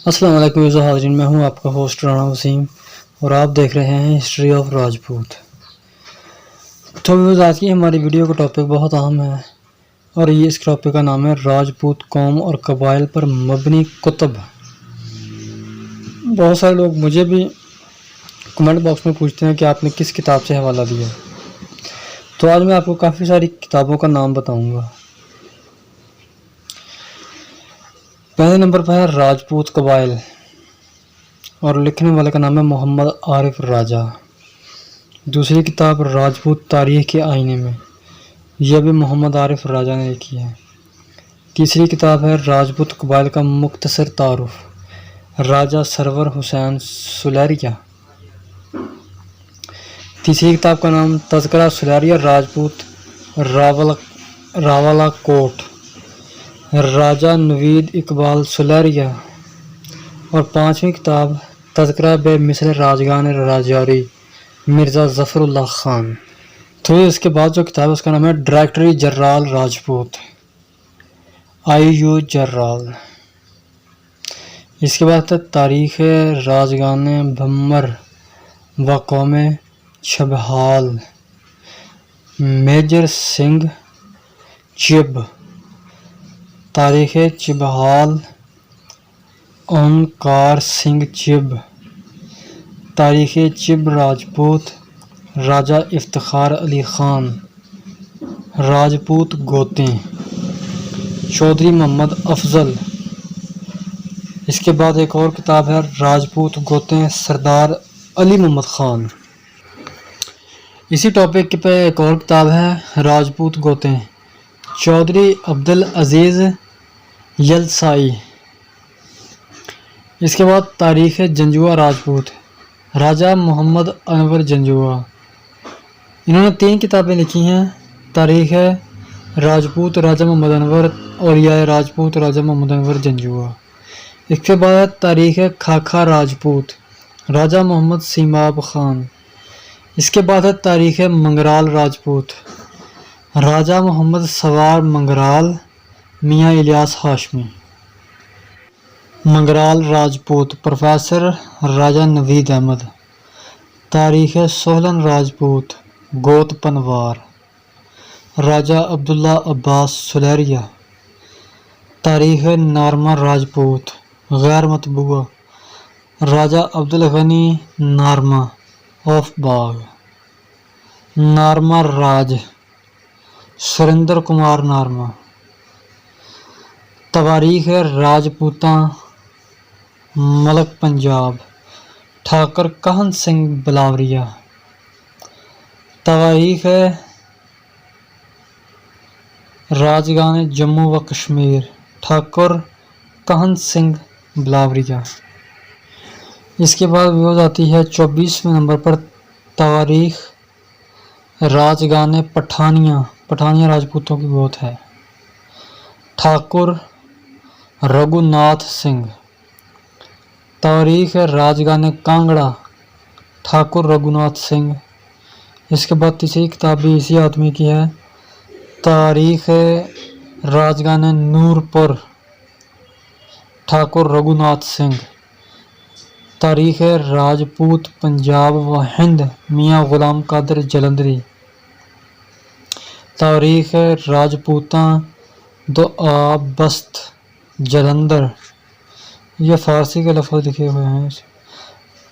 السلام علیکم عزیز حاضرین، میں ہوں آپ کا ہوسٹ رانا وسیم اور آپ دیکھ رہے ہیں ہسٹری آف راجپوت۔ تو آج کی ہماری ویڈیو کا ٹاپک بہت اہم ہے اور اس ٹاپک کا نام ہے راجپوت قوم اور قبائل پر مبنی کتب۔ بہت سارے لوگ مجھے بھی کمنٹ باکس میں پوچھتے ہیں کہ آپ نے کس کتاب سے حوالہ دیا، تو آج میں آپ کو کافی ساری کتابوں کا نام بتاؤں گا۔ پہلے نمبر پر ہے راجپوت قبائل اور لکھنے والے کا نام ہے محمد عارف راجہ۔ دوسری کتاب راجپوت تاریخ کے آئینے میں، یہ بھی محمد عارف راجہ نے لکھی ہے۔ تیسری کتاب ہے راجپوت قبائل کا مختصر تعارف، راجہ سرور حسین سلیریہ۔ تیسری کتاب کا نام تذکرہ سلیریہ راجپوت راولا کوٹ، راجہ نوید اقبال سلیریہ۔ اور پانچویں کتاب تذکرہ بے مثل راجگان راجوری مرزا ظفر اللہ خان۔ تو اس کے بعد جو کتاب ہے اس کا نام ہے ڈائریکٹری جنرال راجپوت، IU جنرال۔ اس کے بعد ہے تاریخ راجگان بھمر و قوم چھبہال، میجر سنگھ چب۔ تاریخ چھبہال، اومکار سنگھ چب۔ تاریخ چب راجپوت، راجہ افتخار علی خان۔ راجپوت گوتیں، چودھری محمد افضل۔ اس کے بعد ایک اور کتاب ہے راجپوت گوتیں، سردار علی محمد خان۔ اسی ٹاپک پہ ایک اور کتاب ہے راجپوت گوتیں، چودھری عبدالعزیز یلسائی۔ اس کے بعد تاریخ جنجوعہ راجپوت، راجہ محمد انور جنجوعہ۔ انہوں نے 3 کتابیں لکھی ہیں، تاریخ راجپوت راجہ محمد انور اور یا راجپوت راجہ محمد انور جنجوعہ۔ اس کے بعد تاریخ کھاکھا راجپوت، راجہ محمد سیماب خان۔ اس کے بعد ہے تاریخ منگرال راجپوت، راجہ محمد سوار منگرال میاں الیاس ہاشمی۔ منگرال راجپوت، پروفیسر راجہ نوید احمد۔ تاریخ سوہلن راجپوت، گوت پنوار، راجہ عبداللہ عباس سلیریہ۔ تاریخ نارمر راجپوت، غیر مطبوع، راجہ Abdul Ghani Norma of Bagh. Norma Raj, Surinder Kumar Norma. تواریخ راجپوتاں ملک پنجاب، ٹھاکر کہن سنگھ بلاوریہ۔ تواریخ راجگان جموں و کشمیر، ٹھاکر کہن سنگھ بلاوریہ۔ اس کے بعد وہ آتی ہے 24ویں نمبر پر تواریخ راجگان پٹھانیہ راجپوتوں کی گوت ہے، ٹھاکر رگھو ناتھ سنگھ۔ تاریخ راجگان کانگڑا، ٹھاکر رگھو ناتھ سنگھ۔ اس کے بعد تیسری کتاب بھی اسی آدمی کی ہے، تاریخ راجگان نورپور، ٹھاکر رگھو ناتھ سنگھ۔ تاریخ راجپوت پنجاب و ہند، میاں غلام قادر جلندری۔ تاریخ راجپوتاں دوآب بست، جلندر۔ یہ فارسی کے لفظ لکھے ہوئے ہیں،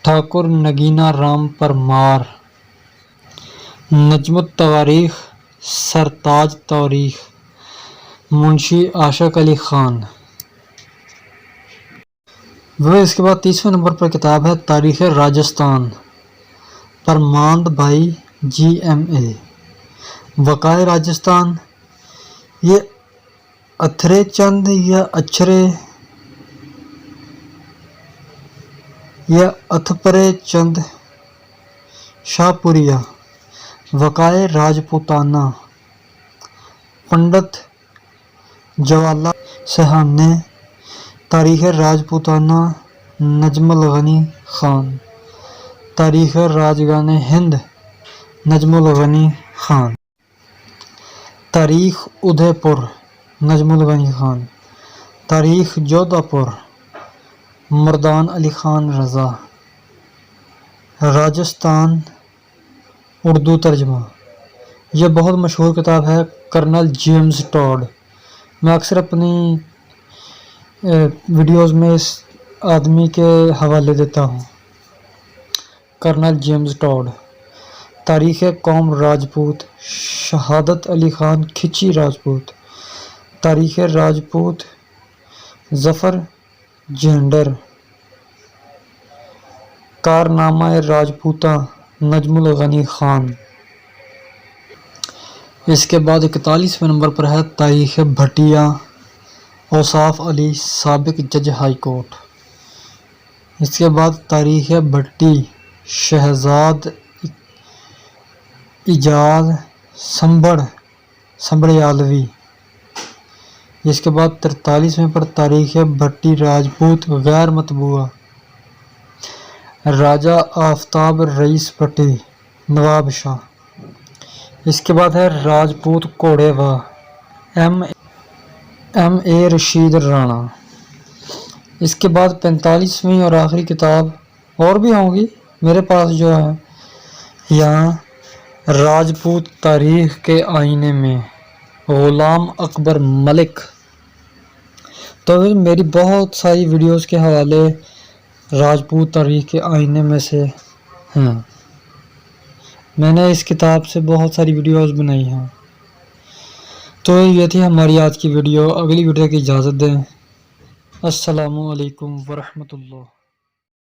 ٹھاکر نگینا رام پرمار۔ نجم التواریخ، سرتاج تواریخ، منشی عاشق علی خان۔ وہ اس کے بعد 30ویں نمبر پر کتاب ہے تاریخ راجستھان، پرماند بھائی GMA۔ وقائع راجستھان، یہ اتھرے چند یا اچھرے یا اتھپرے چند شاہپوریہ۔ وقائع راجپوتانہ، پنڈت جوالا سہان نے۔ تاریخ راجپوتانہ، نجم الغنی خان۔ تاریخ راجگان ہند، نجم الغنی خان۔ تاریخ ادے پور، نجم الغنی خان۔ تاریخ جودھا پور، مردان علی خان رضا، راجستھان اردو ترجمہ۔ یہ بہت مشہور کتاب ہے کرنل جیمز ٹاڈ۔ میں اکثر اپنی ویڈیوز میں اس آدمی کے حوالے دیتا ہوں۔ Colonel James Tod. تاریخ قوم راجپوت، شہادت علی خان کھچی راجپوت، تاریخ راجپوت، ظفر جھنڈر، کارنامہ راجپوتاں، نجم الغنی خان۔ اس کے بعد 41ویں نمبر پر ہے تاریخ بھٹیا، اوصاف علی سابق جج ہائی کورٹ۔ اس کے بعد تاریخ بھٹی، شہزاد ایجاز سنبھڑیالوی۔ اس کے بعد 43ویں پر تاریخ بھٹی راجپوت غیر مطبوعہ، راجہ آفتاب رئیس بھٹی، نواب شاہ۔ اس کے بعد ہے راجپوت کوڑے وا، ایم اے رشید رانا۔ اس کے بعد 45ویں اور آخری کتاب، اور بھی ہوں گی میرے پاس جو ہے یہاں، راجپوت تاریخ کے آئینے میں، غلام اکبر ملک۔ تو میری بہت ساری ویڈیوز کے حوالے راجپوت تاریخ کے آئینے میں سے ہیں۔ میں نے اس کتاب سے بہت ساری ویڈیوز بنائی ہیں۔ تو یہ تھی ہماری آج کی ویڈیو۔ اگلی ویڈیو کی اجازت دیں۔ السلام علیکم ورحمۃ اللہ۔